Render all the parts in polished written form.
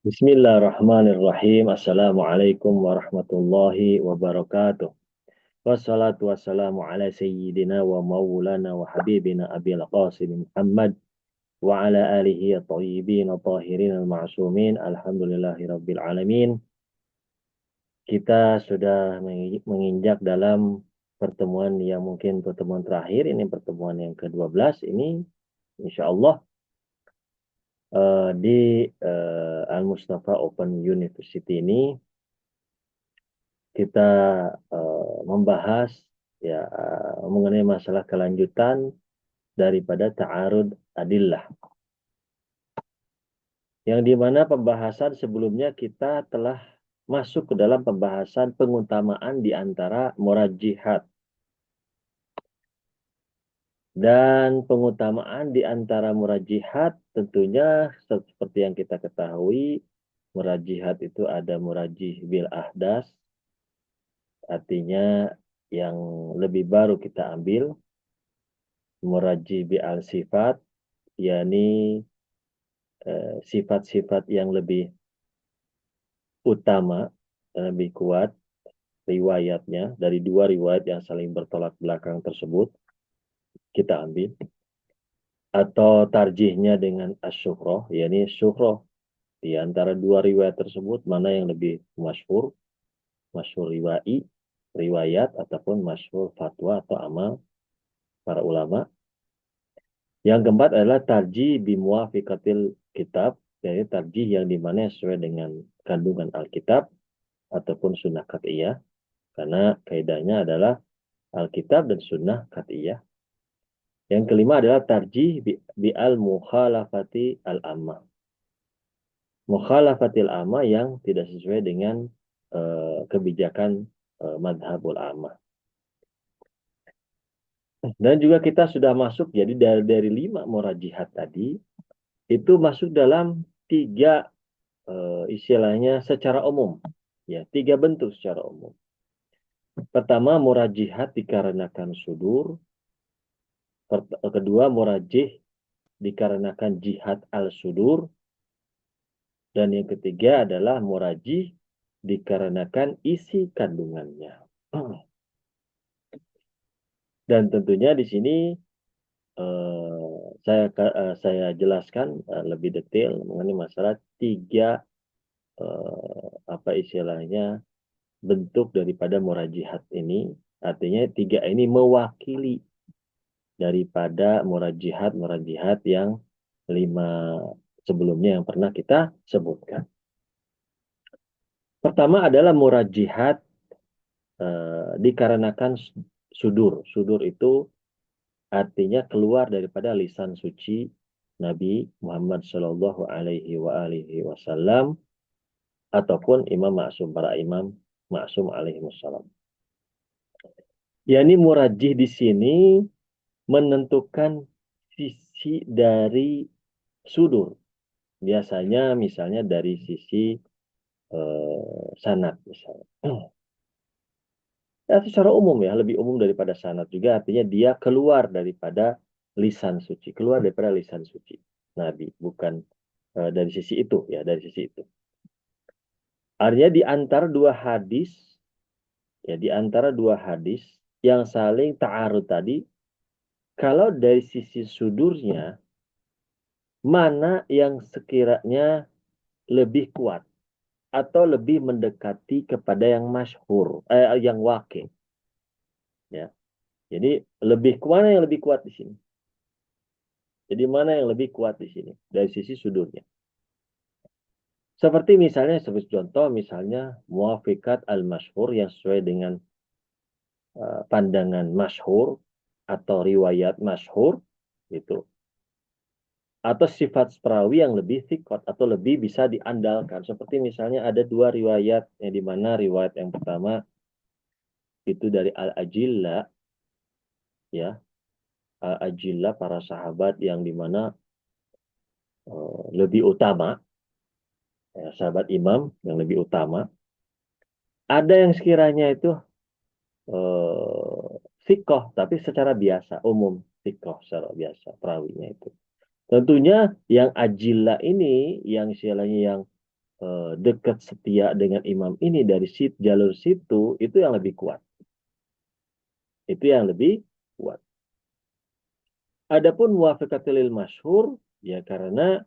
Bismillahirrahmanirrahim. Assalamualaikum warahmatullahi wabarakatuh. Wassalatu wassalamu ala sayyidina wa maulana wa habibina abil qasim Muhammad wa ala alihi at-tayyibin at-tahirin al-ma'sumin. Alhamdulillahi rabbil alamin. Kita sudah menginjak dalam pertemuan yang mungkin pertemuan terakhir. Ini pertemuan yang ke-12 ini. Insyaallah di Al-Mustafa Open University ini kita membahas ya mengenai masalah kelanjutan daripada ta'arud adillah. Yang dimana pembahasan sebelumnya kita telah masuk ke dalam pembahasan pengutamaan di antara murajjihat. Dan pengutamaan di antara murajjihat tentunya seperti yang kita ketahui, murajjihat itu ada murajjih bil ahdas, artinya yang lebih baru kita ambil, murajjih bi al sifat, yakni sifat-sifat yang lebih utama, lebih kuat riwayatnya dari dua riwayat yang saling bertolak belakang tersebut kita ambil, atau tarjihnya dengan asyuhroh, yakni syuhroh di antara dua riwayat tersebut mana yang lebih masyhur, masyhur riwayat ataupun masyhur fatwa atau amal para ulama. Yang keempat adalah tarjih bimuafiqatil kitab, yaitu tarjih yang dimana sesuai dengan kandungan Alkitab ataupun sunnah qat'iyah, karena kaidahnya adalah Alkitab dan sunnah qat'iyah. Yang kelima adalah tarjih bi al-mukhalafati al-ammah. Mukhalafatil ammah yang tidak sesuai dengan kebijakan madhabul ammah. Dan juga kita sudah masuk, jadi dari 5 murajihat tadi, itu masuk dalam 3 istilahnya secara umum. Ya, 3 bentuk secara umum. Pertama, murajihat dikarenakan sudur. Kedua, murajih dikarenakan jihad al-sudur. Dan yang ketiga adalah murajih dikarenakan isi kandungannya. Dan tentunya di sini saya jelaskan lebih detail mengenai masalah 3 apa istilahnya bentuk daripada murajihat ini. Artinya 3 ini mewakili daripada murajihat yang 5 sebelumnya yang pernah kita sebutkan. Pertama adalah murajihat dikarenakan sudur. Sudur itu artinya keluar daripada lisan suci Nabi Muhammad Shallallahu Alaihi Wasallam ataupun imam maksum, para imam maksum alaihi wassalam. Yani murajih di sini menentukan sisi dari sudur. Biasanya misalnya dari sisi sanad misalnya. Ya, secara umum ya, lebih umum daripada sanad juga, artinya dia keluar daripada lisan suci, keluar daripada lisan suci Nabi, bukan dari sisi itu ya, dari sisi itu. Artinya di antara dua hadis, ya di antara dua hadis yang saling ta'arud tadi, kalau dari sisi sudurnya, mana yang sekiranya lebih kuat atau lebih mendekati kepada yang masyhur, yang wakil, ya. Jadi lebih mana yang lebih kuat di sini? Jadi mana yang lebih kuat di sini dari sisi sudurnya? Seperti misalnya sebagai contoh misalnya muafiqat al-masyhur yang sesuai dengan pandangan masyhur atau riwayat masyhur itu. Atau sifat perawi yang lebih thiqat atau lebih bisa diandalkan. Seperti misalnya ada 2 riwayat yang dimana riwayat yang pertama itu dari al-ajilla, ya, al-ajilla para sahabat yang dimana lebih utama, ya, sahabat imam yang lebih utama. Ada yang sekiranya itu thiqah tapi secara biasa, umum thiqah secara biasa perawinya itu. Tentunya yang ajilla ini yang istilahnya yang dekat setia dengan imam ini dari jalur situ, itu yang lebih kuat. Itu yang lebih kuat. Adapun muwafaqatul masyhur, ya karena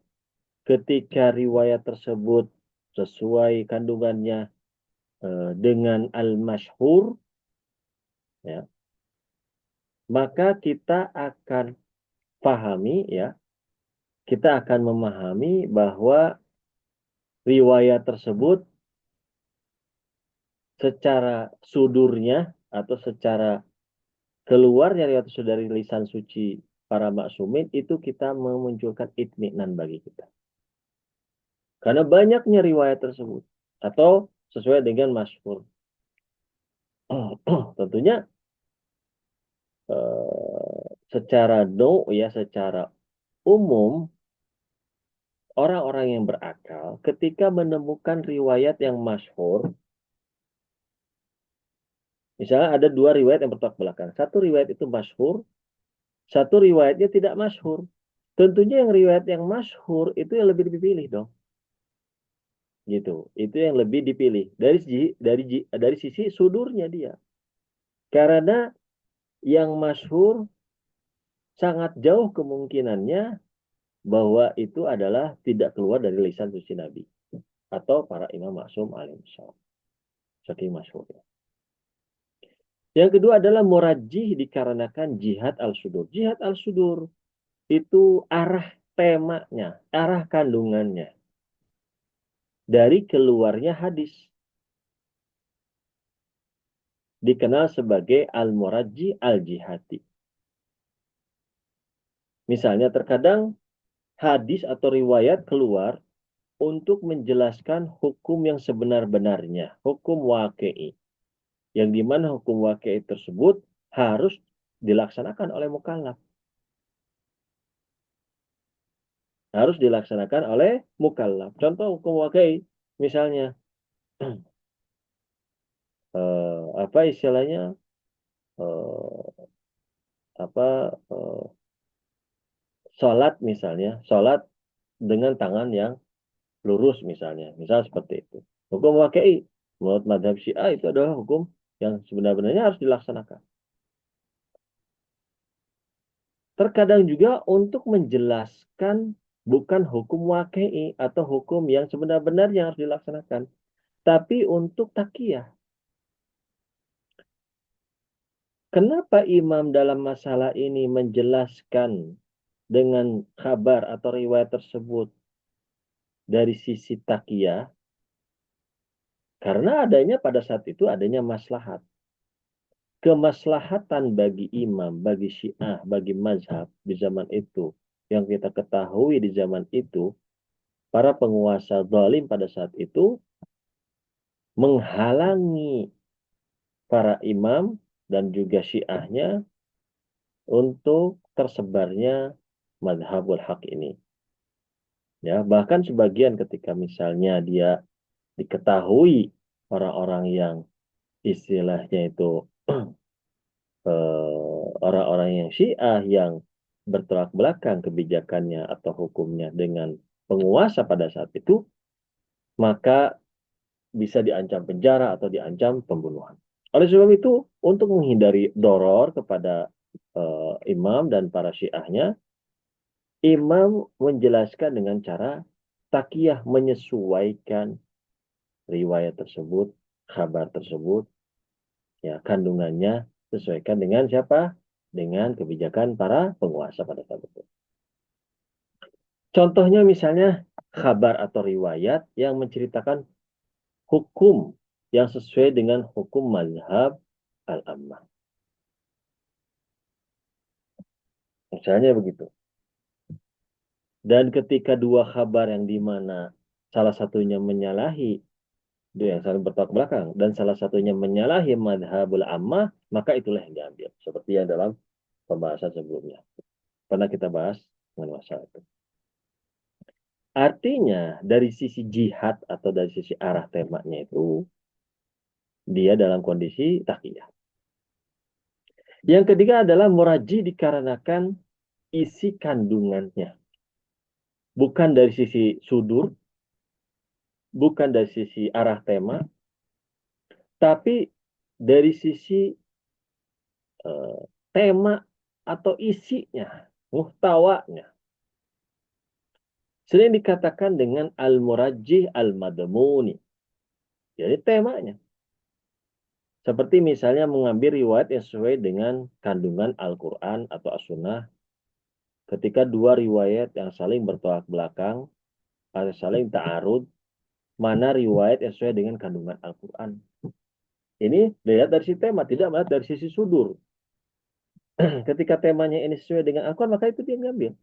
ketika riwayat tersebut sesuai kandungannya dengan al-masyhur, ya, maka kita akan pahami, ya, kita akan memahami bahwa riwayat tersebut secara sudurnya atau secara keluarnya riwayat tersebut dari lisan suci para maksumin itu kita memunculkan itminan bagi kita. Karena banyaknya riwayat tersebut atau sesuai dengan masyhur. Tentunya secara ya secara umum orang-orang yang berakal ketika menemukan riwayat yang masyhur, misalnya ada dua riwayat yang bertolak belakang. Satu riwayat itu masyhur, satu riwayatnya tidak masyhur. Tentunya yang riwayat yang masyhur itu yang lebih dipilih dong. Gitu. Itu yang lebih dipilih dari sisi sudurnya dia. Karena yang masyhur sangat jauh kemungkinannya bahwa itu adalah tidak keluar dari lisan suci Nabi atau para imam maksum alaihissalam. Saking masyhurnya. Yang kedua adalah murajih dikarenakan jihad al-sudur. Jihad al-sudur itu arah temanya, arah kandungannya dari keluarnya hadis. Dikenal sebagai al-murajih al-jihati. Misalnya terkadang hadis atau riwayat keluar untuk menjelaskan hukum yang sebenar-benarnya, hukum waqi'i. Yang dimana hukum waqi'i tersebut harus dilaksanakan oleh mukallaf. Harus dilaksanakan oleh mukallaf. Contoh hukum waqi'i, misalnya apa istilahnya sholat misalnya, sholat dengan tangan yang lurus misalnya, misal seperti itu. Hukum waqi'i menurut madhab Syiah itu adalah hukum yang sebenarnya harus dilaksanakan. Terkadang juga untuk menjelaskan bukan hukum waqi'i atau hukum yang sebenar-benarnya harus dilaksanakan, tapi untuk takiyah. Kenapa imam dalam masalah ini menjelaskan dengan kabar atau riwayat tersebut dari sisi takiyah? Karena adanya pada saat itu adanya maslahat. Kemaslahatan bagi imam, bagi Syiah, bagi mazhab di zaman itu, yang kita ketahui di zaman itu, para penguasa zalim pada saat itu menghalangi para imam dan juga Syiahnya untuk tersebarnya madhabul haq ini. Ya, bahkan sebagian ketika misalnya dia diketahui orang-orang yang istilahnya itu orang-orang yang Syiah yang bertolak belakang kebijakannya atau hukumnya dengan penguasa pada saat itu, maka bisa diancam penjara atau diancam pembunuhan. Oleh sebab itu, untuk menghindari doror kepada imam dan para Syiahnya, imam menjelaskan dengan cara takiyah, menyesuaikan riwayat tersebut, kabar tersebut, ya kandungannya sesuaikan dengan siapa? Dengan kebijakan para penguasa pada saat itu. Contohnya misalnya kabar atau riwayat yang menceritakan hukum yang sesuai dengan hukum mazhab al-ammah. Misalnya begitu. Dan ketika dua kabar yang dimana salah satunya menyalahi, itu yang saling bertolak belakang, dan salah satunya menyalahi madhabul ammah, maka itulah yang diambil. Seperti yang dalam pembahasan sebelumnya. Pernah kita bahas mengenai masalah itu. Artinya dari sisi jihad atau dari sisi arah temanya itu, dia dalam kondisi takiyah. Yang ketiga adalah muraji dikarenakan isi kandungannya. Bukan dari sisi sudur, bukan dari sisi arah tema, tapi dari sisi tema atau isinya, muhtawanya. Sering dikatakan dengan al-murajjih al-madmuni. Jadi temanya. Seperti misalnya mengambil riwayat yang sesuai dengan kandungan Al-Quran atau As-Sunnah. Ketika dua riwayat yang saling bertolak belakang, atau saling ta'arud, mana riwayat yang sesuai dengan kandungan Al-Quran. Ini dilihat dari sisi tema, tidak melihat dari sisi sudur. Ketika temanya ini sesuai dengan Al-Quran, maka itu dia ngambil.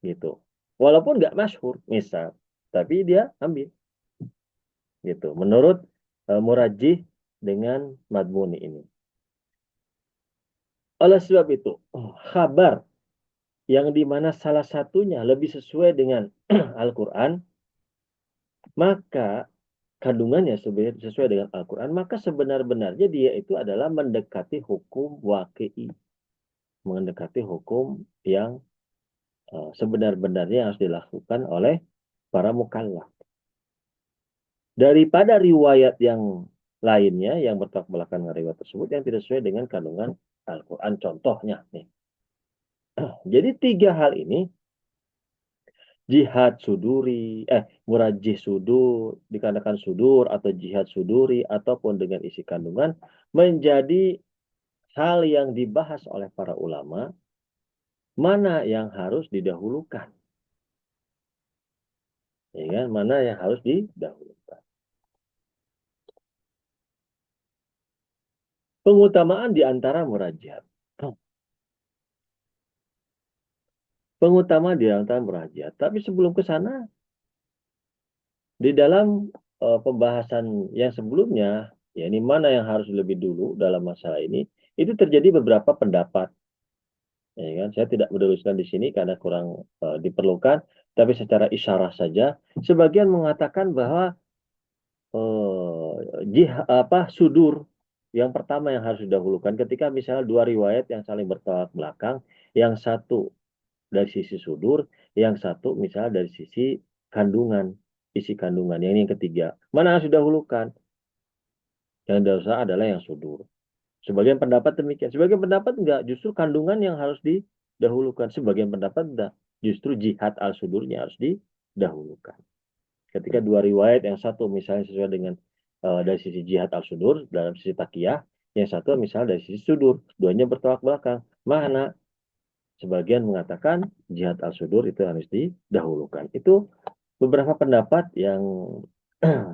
Gitu. Walaupun nggak masyhur, misal, tapi dia ambil. Gitu. Menurut Murajjih dengan Madmuni ini. Oleh sebab itu, kabar yang dimana salah satunya lebih sesuai dengan Al-Quran, maka kandungannya sesuai dengan Al-Quran, maka sebenar-benarnya dia itu adalah mendekati hukum waqi'i, mendekati hukum yang sebenar-benarnya harus dilakukan oleh para mukallaf. Daripada riwayat yang lainnya yang bertolak belakang dengan riwayat tersebut yang tidak sesuai dengan kandungan Al-Quran. Contohnya nih. Jadi tiga hal ini, jihad suduri, murajih sudur, dikarenakan sudur atau jihad suduri, ataupun dengan isi kandungan, menjadi hal yang dibahas oleh para ulama, mana yang harus didahulukan. Ya kan? Mana yang harus didahulukan. Pengutamaan di antara murajaat. Pengutamaan di antara murajaat. Tapi sebelum ke sana, di dalam pembahasan yang sebelumnya, ya ini mana yang harus lebih dulu dalam masalah ini, itu terjadi beberapa pendapat. Ya kan? Saya tidak meneruskan di sini karena kurang diperlukan, tapi secara isyarah saja, sebagian mengatakan bahwa sudur yang pertama yang harus didahulukan ketika misalnya dua riwayat yang saling bertolak belakang, yang satu dari sisi sudur, yang satu misalnya dari sisi kandungan, isi kandungan. Yang ketiga, mana harus didahulukan? Yang dosa adalah yang sudur. Sebagian pendapat demikian. Sebagian pendapat enggak, justru kandungan yang harus didahulukan. Sebagian pendapat enggak, justru jihad al-sudurnya harus didahulukan. Ketika dua riwayat, yang satu misalnya sesuai dengan dari sisi jihad al-sudur, dalam sisi takiyah, yang satu misalnya dari sisi sudur, duanya bertolak belakang. Mana? Sebagian mengatakan jihad al-sudur itu harus didahulukan. Itu beberapa pendapat yang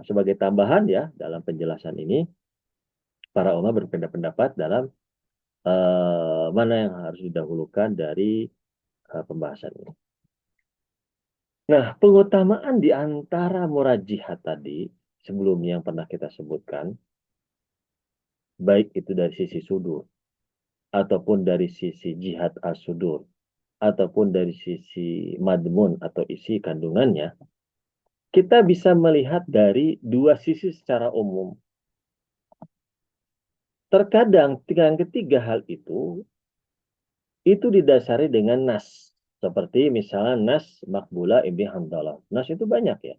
sebagai tambahan ya dalam penjelasan ini, para ulama berbeda pendapat dalam mana yang harus didahulukan dari pembahasan ini. Nah, pengutamaan di antara murajihat tadi, sebelumnya yang pernah kita sebutkan, baik itu dari sisi sudur, ataupun dari sisi jihad as-sudur, ataupun dari sisi madmun atau isi kandungannya, kita bisa melihat dari dua sisi secara umum. Terkadang dengan ketiga hal itu didasari dengan nas. Seperti misalnya nas Maqbula Ibni Handalah. Nas itu banyak ya.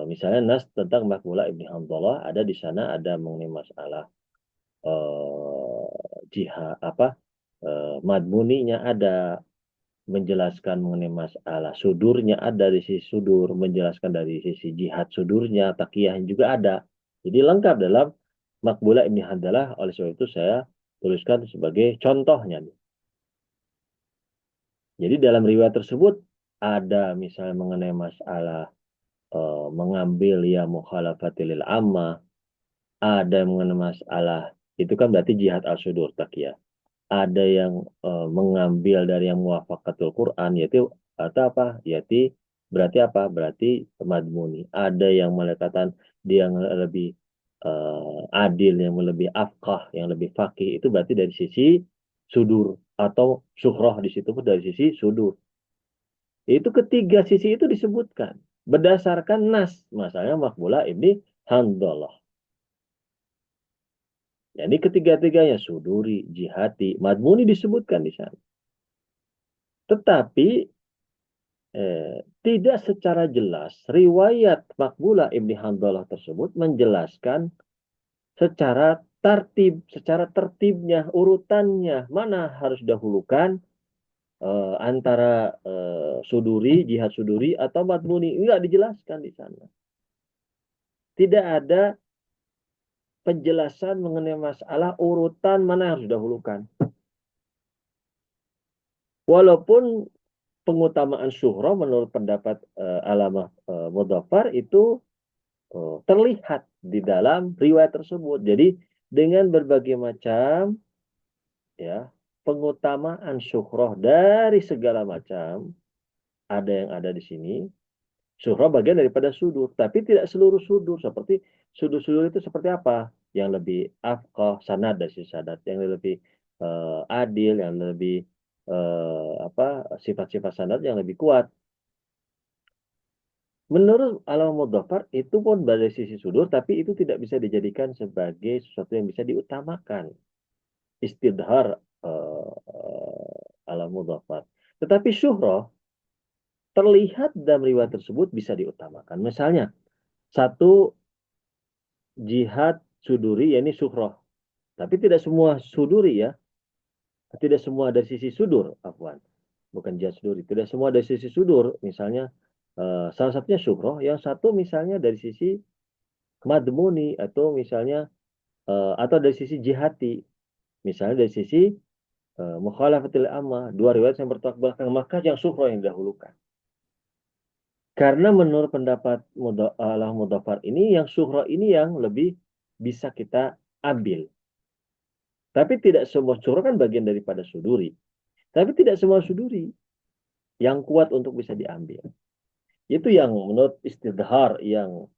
Misalnya nas tentang Maqbula Ibni Handalah, ada di sana ada mengenai masalah jihad madmuninya ada, menjelaskan mengenai masalah sudurnya ada di sisi sudur, menjelaskan dari sisi jihad sudurnya, takiyah juga ada. Jadi lengkap dalam Maqbula Ibni Handalah. Oleh sebab itu saya tuliskan sebagai contohnya. Jadi dalam riwayat tersebut ada misalnya mengenai masalah mengambil ya mukhalafatil amma, ada mengenai masalah itu kan berarti jihad al-sudur takiyah. Ada yang mengambil dari yang muwafaqatul Quran, yaitu atau apa? Yaitu berarti apa? Berarti madmuni. Ada yang mengatakan dia yang lebih adil, yang lebih afqah, yang lebih faqih, itu berarti dari sisi sudur atau syuhrah, di situ pun dari sisi sudur. Itu ketiga sisi itu disebutkan berdasarkan nas, masalahnya Maqbula Ibni Handalah. Jadi ketiga-tiganya suduri, jihati, madmuni disebutkan di sana. Tetapi tidak secara jelas riwayat Makbulah Ibni Handalah tersebut menjelaskan secara secara tertibnya, urutannya, mana harus dahulukan antara suduri, jihad suduri atau matmuni. Enggak dijelaskan di sana. Tidak ada penjelasan mengenai masalah urutan mana yang harus didahulukan. Walaupun pengutamaan syuhra menurut pendapat Alamah Mudhafar itu terlihat di dalam riwayat tersebut. Jadi dengan berbagai macam ya pengutamaan syuhroh dari segala macam ada yang ada di sini. Syuhroh bagian daripada sudur, tapi tidak seluruh sudur. Seperti sudur-sudur itu seperti apa? Yang lebih afqah, sanad dan sanad, yang lebih adil, yang lebih apa sifat-sifat sanad yang lebih kuat. Menurut Al-Mudhafar itu pun dari sisi sudur, tapi itu tidak bisa dijadikan sebagai sesuatu yang bisa diutamakan. Istidhar Al-Mudhafar. Tetapi syuhroh terlihat dalam riwayat tersebut bisa diutamakan. Misalnya, satu jihad suduri, yakni syuhroh. Tapi tidak semua suduri ya. Tidak semua dari sisi sudur, afwan. Bukan jihad suduri. Tidak semua dari sisi sudur. Misalnya, salah satunya syuhroh. Yang satu misalnya dari sisi madmuni atau misalnya atau dari sisi jihati, misalnya dari sisi mukhalafatil amma, dua riwayat yang bertolak belakang, maka yang syuhra yang didahulukan. Karena menurut pendapat Al-Mudhafar ini, yang syuhra ini yang lebih bisa kita ambil. Tapi tidak semua syuhra kan bagian daripada suduri. Tapi tidak semua suduri yang kuat untuk bisa diambil. Itu yang menurut istidhar yang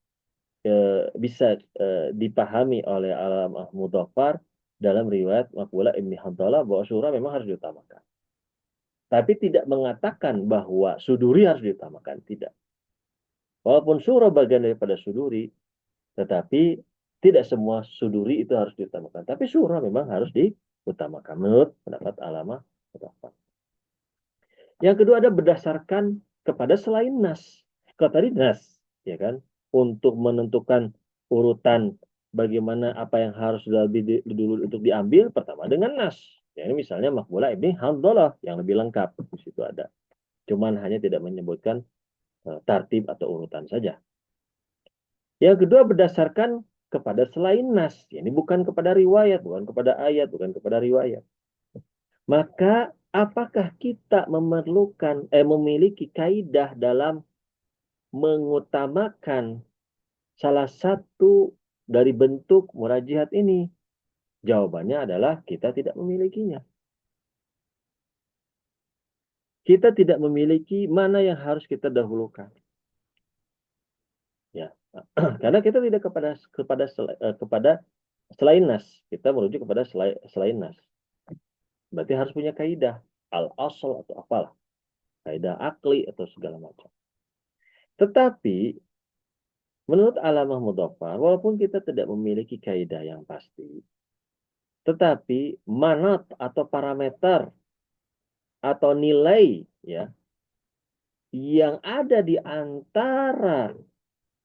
bisa dipahami oleh Al-Mudhafar dalam riwayat Maqbulah Ibni Handalah bahwa syuhra memang harus diutamakan. Tapi tidak mengatakan bahwa suduri harus diutamakan, tidak. Walaupun syuhra bagian daripada suduri, tetapi tidak semua suduri itu harus diutamakan. Tapi syuhra memang harus diutamakan menurut pendapat Alamah Mudhafar. Yang kedua ada berdasarkan kepada selain nas. Kalau tadi nas, ya kan, untuk menentukan urutan bagaimana apa yang harus lebih dulu untuk diambil, pertama dengan nas. Ya, ini misalnya Maqbulah Ibni Handalah yang lebih lengkap di situ ada. Cuman hanya tidak menyebutkan tartib atau urutan saja. Yang kedua berdasarkan kepada selain nas. Ini bukan kepada riwayat, bukan kepada ayat, bukan kepada riwayat. Maka apakah kita memiliki kaidah dalam mengutamakan salah satu dari bentuk murajihat ini? Jawabannya adalah kita tidak memilikinya. Kita tidak memiliki mana yang harus kita dahulukan. Ya, karena kita tidak kepada selain nas, kita merujuk kepada selain nas. Berarti harus punya kaidah al-asal atau apalah, kaidah akli atau segala macam. Tetapi menurut Alamah Mudhafar, walaupun kita tidak memiliki kaidah yang pasti, tetapi manat atau parameter atau nilai ya yang ada di antara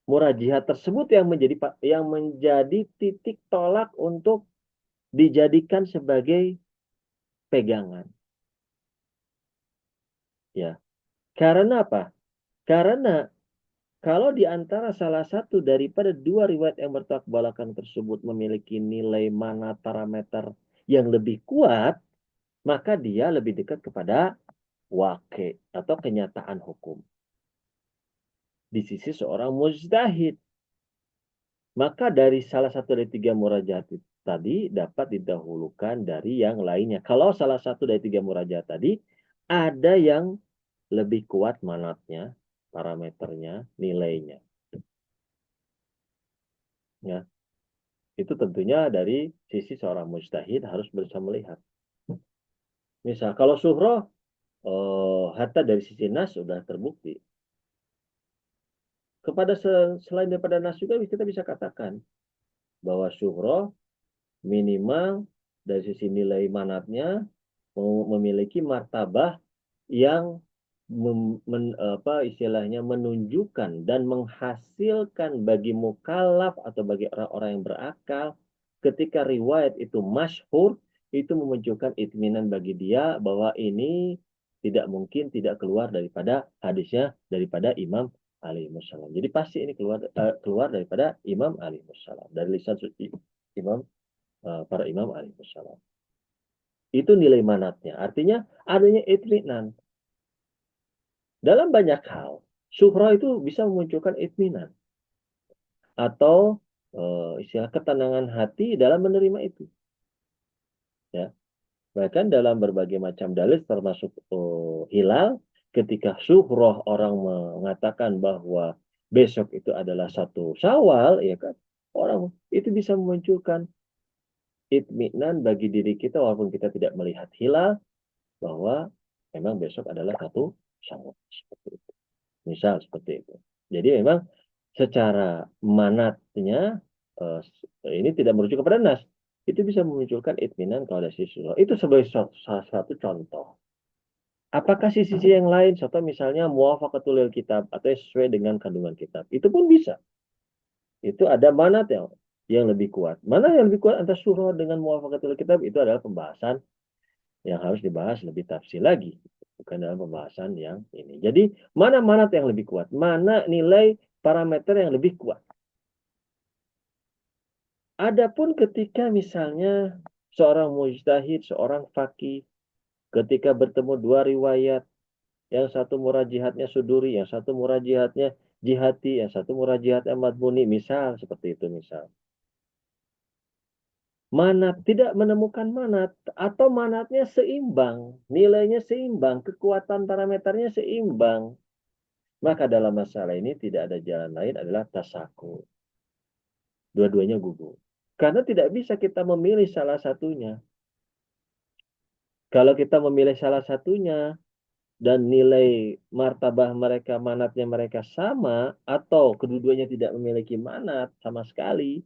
murajihat tersebut yang menjadi titik tolak untuk dijadikan sebagai pegangan. Ya. Karena apa? Karena kalau di antara salah satu daripada dua riwayat yang bertolak belakang tersebut memiliki nilai mana parameter yang lebih kuat, maka dia lebih dekat kepada waqi atau kenyataan hukum. Di sisi seorang mujtahid. Maka dari salah satu dari tiga murajaat tadi dapat didahulukan dari yang lainnya. Kalau salah satu dari tiga murajaat tadi ada yang lebih kuat manatnya, parameternya, nilainya. Ya, itu tentunya dari sisi seorang mujtahid harus bisa melihat. Misal kalau syuhroh, hatta dari sisi nas sudah terbukti. Kepada selain daripada nas juga kita bisa katakan bahwa syuhroh minimal dari sisi nilai manatnya memiliki martabah yang istilahnya menunjukkan dan menghasilkan bagi mukallaf atau bagi orang-orang yang berakal ketika riwayat itu masyhur, itu memunculkan itminan bagi dia bahwa ini tidak mungkin tidak keluar daripada hadisnya daripada Imam alaihi wassalam. Jadi pasti ini keluar daripada Imam alaihi wassalam, dari lisan suci Imam para Imam alaihi wassalam. Itu nilai manatnya. Artinya adanya itminan. Dalam banyak hal, syuhra itu bisa memunculkan itminan atau istilah ketenangan hati dalam menerima itu. Ya, bahkan dalam berbagai macam dalil termasuk hilal, ketika syuhroh orang mengatakan bahwa besok itu adalah satu Syawal, ya kan? Orang itu bisa memunculkan itminan bagi diri kita walaupun kita tidak melihat hilal bahwa memang besok adalah satu Syawal. Seperti itu. Misal seperti itu. Jadi memang secara manatnya ini tidak merujuk kepada nas. Itu bisa memunculkan itminan kalau ada sisi. Itu sebagai salah satu contoh. Apakah sisi yang lain, contoh misalnya muwafaqatul lil kitab atau sesuai dengan kandungan kitab, itu pun bisa. Itu ada manat yang lebih kuat. Mana yang lebih kuat antara surah dengan muwafaqatul kitab itu adalah pembahasan yang harus dibahas lebih tafsir lagi, bukan dalam pembahasan yang ini. Jadi mana manat yang lebih kuat, mana nilai parameter yang lebih kuat. Adapun ketika misalnya seorang mujtahid, seorang faqih, ketika bertemu dua riwayat, yang satu murajihatnya suduri, yang satu murajihatnya jihati, yang satu murajihatnya madmuni, misal seperti itu misal. Manat tidak menemukan manat atau manatnya seimbang, nilainya seimbang, kekuatan parameternya seimbang. Maka dalam masalah ini tidak ada jalan lain adalah tasaku. Dua-duanya gugur. Karena tidak bisa kita memilih salah satunya. Kalau kita memilih salah satunya dan nilai martabah mereka, manatnya mereka sama, atau kedua-duanya tidak memiliki manat sama sekali,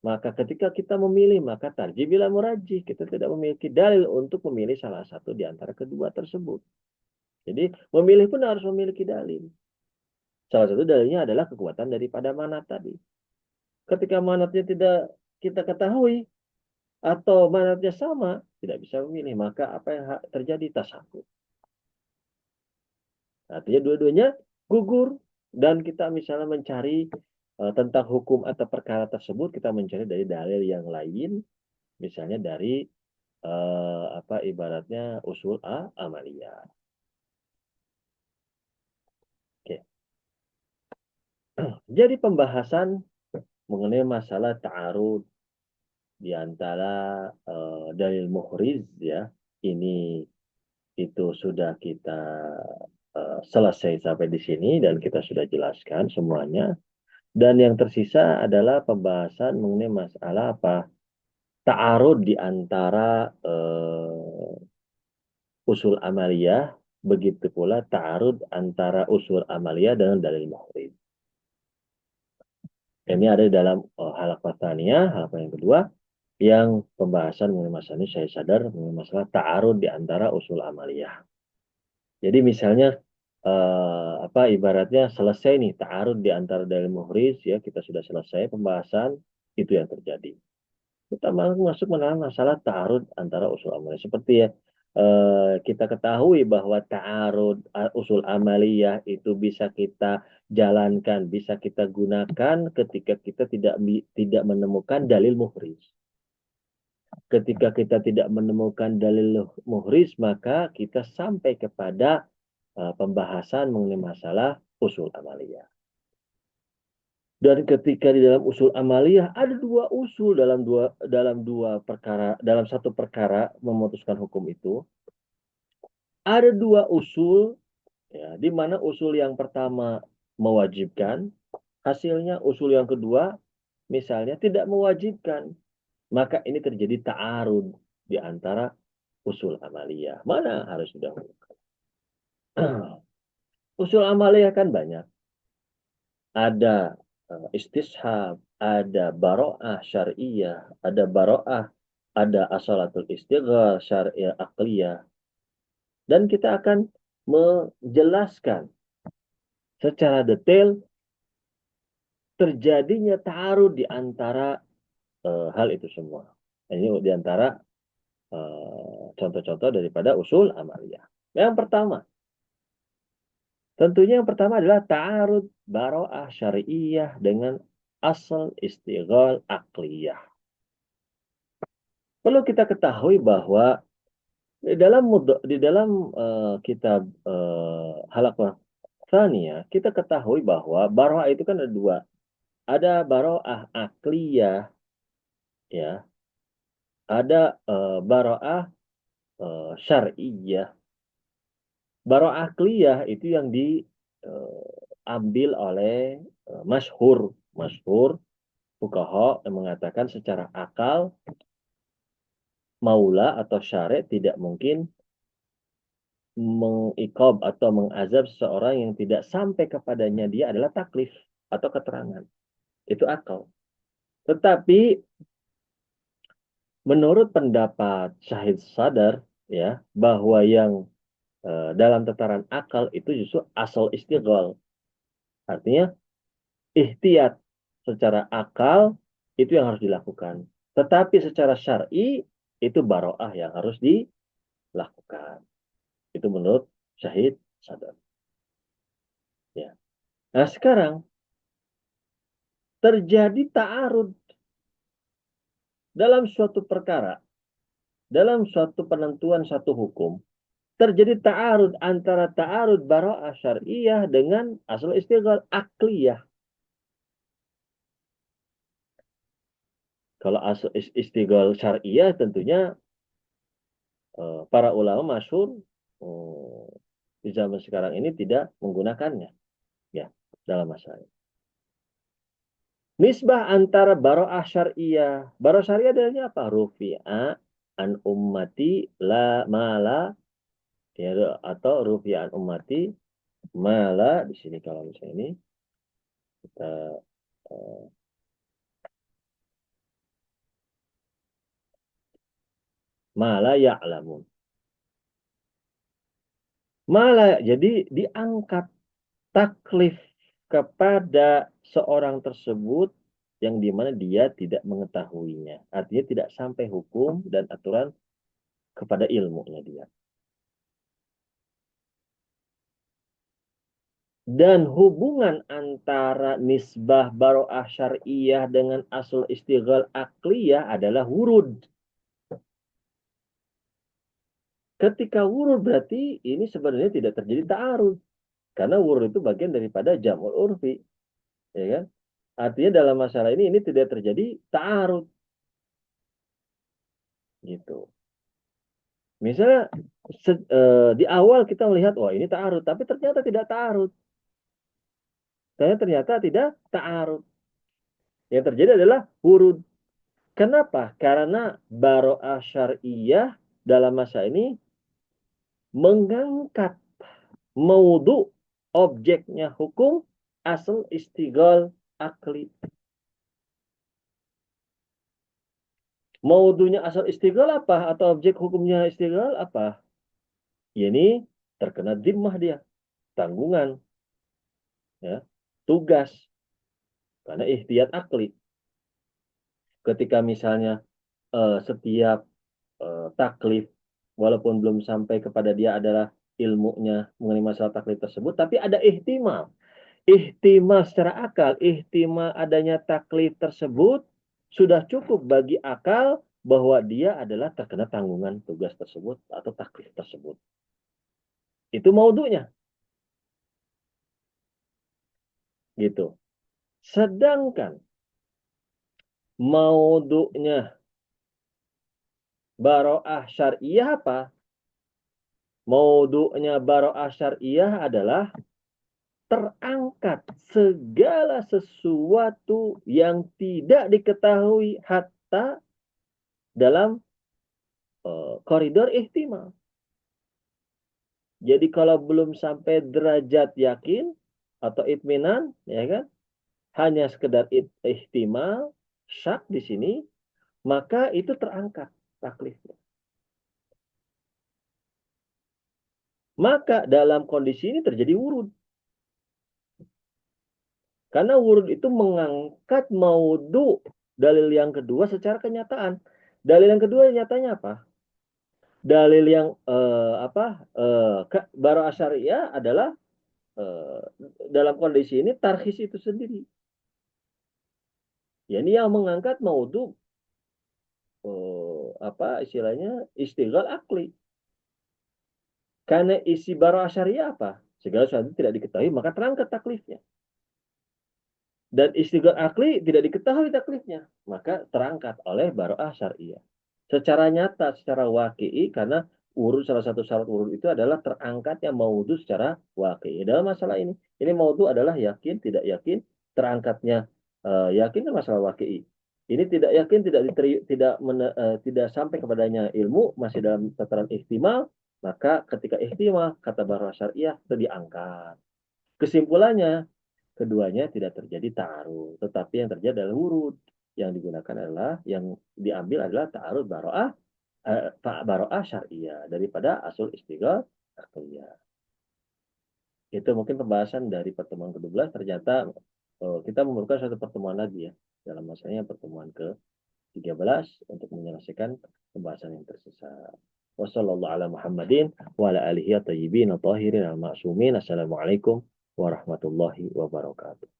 maka ketika kita memilih, maka tarjih bila murajih. Kita tidak memiliki dalil untuk memilih salah satu di antara kedua tersebut. Jadi memilih pun harus memiliki dalil. Salah satu dalilnya adalah kekuatan daripada manat tadi. Ketika manatnya tidak kita ketahui, atau manatnya sama, tidak bisa memilih. Maka apa yang terjadi? Tasakut. Artinya dua-duanya gugur. Dan kita misalnya mencari tentang hukum atau perkara tersebut, kita mencari dari dalil yang lain, misalnya dari ibaratnya usul amaliyah. Oke. Jadi pembahasan mengenai masalah ta'arud di antara dalil muhriz ya, ini itu sudah kita selesai sampai di sini dan kita sudah jelaskan semuanya. Dan yang tersisa adalah pembahasan mengenai masalah apa? Ta'arud di antara usul amaliyah, begitu pula ta'arud antara usul amaliyah dengan dalil muhriz. Ini ada dalam halaqah tsaniyah, halaqah yang kedua, yang pembahasan mengenai masalah ini saya sadar mengenai masalah ta'arud di antara usul amaliyah. Jadi misalnya ibaratnya selesai nih ta'arud di antara dalil muhriz ya, kita sudah selesai pembahasan itu yang terjadi. Kita masuk mengenai masalah ta'arud antara usul amaliyah. Seperti ya kita ketahui bahwa ta'arud usul amaliyah itu bisa kita jalankan, bisa kita gunakan ketika kita tidak menemukan dalil muhriz. Ketika kita tidak menemukan dalil muhriz, maka kita sampai kepada pembahasan mengenai masalah usul amaliyah. Dan ketika di dalam usul amaliyah ada dua usul dalam satu perkara memutuskan hukum itu. Ada dua usul ya, di mana usul yang pertama mewajibkan, hasilnya usul yang kedua misalnya tidak mewajibkan. Maka ini terjadi ta'arud di antara usul amaliyah. Mana harus didahulukan? Usul amaliyah kan banyak. Ada istishab, ada baro'ah syariah, ada baro'ah, ada asalatul istighfar syariah akliyah. Dan kita akan menjelaskan secara detail terjadinya ta'arud di antara hal itu semua. Ini di antara contoh-contoh daripada usul amaliyah. Yang pertama, tentunya yang pertama adalah ta'arud baro'ah syari'iyah dengan asal istighal akliyah. Perlu kita ketahui bahwa di dalam kitab Halaqah Tsaniyah, kita ketahui bahwa baro'ah itu kan ada dua. Ada baro'ah akliyah, ya. Ada baro'ah syar'iyah. Baro'ah akliyah itu yang diambil oleh masyhur fuqaha yang mengatakan secara akal maula atau syari' tidak mungkin mengiqab atau mengazab seseorang yang tidak sampai kepadanya dia adalah taklif atau keterangan. Itu akal. Tetapi menurut pendapat Syahid Sadar, ya, bahwa yang dalam tataran akal itu justru asal istighal. Artinya ihtiyat secara akal itu yang harus dilakukan. Tetapi secara syar'i itu baro'ah yang harus dilakukan. Itu menurut Syahid Sadar. Ya. Nah sekarang terjadi ta'arud dalam suatu perkara, dalam suatu penentuan satu hukum, terjadi ta'arud antara ta'arud baro'ah syar'iyah dengan asal istighal akliyah. Kalau asal istighal syar'iyah tentunya para ulama masyhur di zaman sekarang ini tidak menggunakannya, ya, dalam masalah. Nisbah antara baro'ah syar'iyah. Baro'ah syar'iyah adalah apa? Rufi'a an ummati la mala, ya, atau rufi'a an ummati mala. Di sini kalau misalnya ini kita uh, mala ya'lamun. Mala, jadi diangkat taklif kepada seorang tersebut yang dimana dia tidak mengetahuinya. Artinya tidak sampai hukum dan aturan kepada ilmunya dia. Dan hubungan antara nisbah baro'ah syar'iyah dengan asal istighal akliyah adalah wurud. Ketika wurud berarti ini sebenarnya tidak terjadi ta'arud. Karena wurud itu bagian daripada jam'ul urfi. Ya kan? Artinya dalam masalah ini tidak terjadi ta'arud. Gitu. Misalnya di awal kita melihat, wah ini ta'arud. Tapi ternyata tidak ta'arud. Ternyata tidak ta'arud. Yang terjadi adalah wurud. Kenapa? Karena baro'ah syar'iyah dalam masa ini mengangkat maudhu objeknya hukum asal istighal akli. Maudhunya asal istighal apa? Atau objek hukumnya istighal apa? Ini terkena dhimmah dia, tanggungan, ya, tugas, karena ihtiyat akli. Ketika misalnya setiap taklif, walaupun belum sampai kepada dia adalah ilmunya mengenai masalah taklif tersebut, tapi ada ihtimal. Ihtimal secara akal, ihtimal adanya taklif tersebut sudah cukup bagi akal bahwa dia adalah terkena tanggungan tugas tersebut atau taklif tersebut. Itu maudhunya. Gitu. Sedangkan maudhunya baro'ah syariah apa? Maudhunya baro'ah syariah adalah terangkat segala sesuatu yang tidak diketahui hatta dalam koridor ihtimal. Jadi kalau belum sampai derajat yakin atau itminan, ya kan, hanya sekedar ihtimal, syak di sini, maka itu terangkat taklifnya. Maka dalam kondisi ini terjadi wurud. Karena wurud itu mengangkat maudhu dalil yang kedua secara kenyataan. Dalil yang kedua nyatanya apa? Dalil yang Bara Asyariah adalah eh, dalam kondisi ini tarhis itu sendiri. Ya, ini yang mengangkat maudhu istilahnya istighal akli. Karena isi Bara Asyariah apa? Segala sesuatu tidak diketahui maka terangkat taklifnya. Dan istighfar akli tidak diketahui taklifnya, maka terangkat oleh baroah syariah. Secara nyata, secara waki'i, karena salah satu syarat urut itu adalah terangkatnya maudhu secara waki'i. Dalam masalah ini maudhu adalah yakin, tidak yakin, terangkatnya yakin kan masalah waki'i. Ini tidak yakin, tidak sampai kepadanya ilmu, masih dalam tataran ihtimal, maka ketika ihtimal, kata baroah syariah, itu diangkat. Kesimpulannya, keduanya tidak terjadi ta'arud, tetapi yang terjadi adalah wurud. Yang digunakan adalah, yang diambil adalah ta'arud baro'ah syariah daripada asul istighatsah akliyah. Itu mungkin pembahasan dari pertemuan ke-12. Ternyata kita memerlukan satu pertemuan lagi ya, dalam masanya pertemuan ke-13 untuk menyelesaikan pembahasan yang tersisa. Wassalamualaikum ala Muhammadin wa ala alihi at-tayyibin at-tahirin al-ma'sumin. Assalamualaikum warahmatullahi wabarakatuh.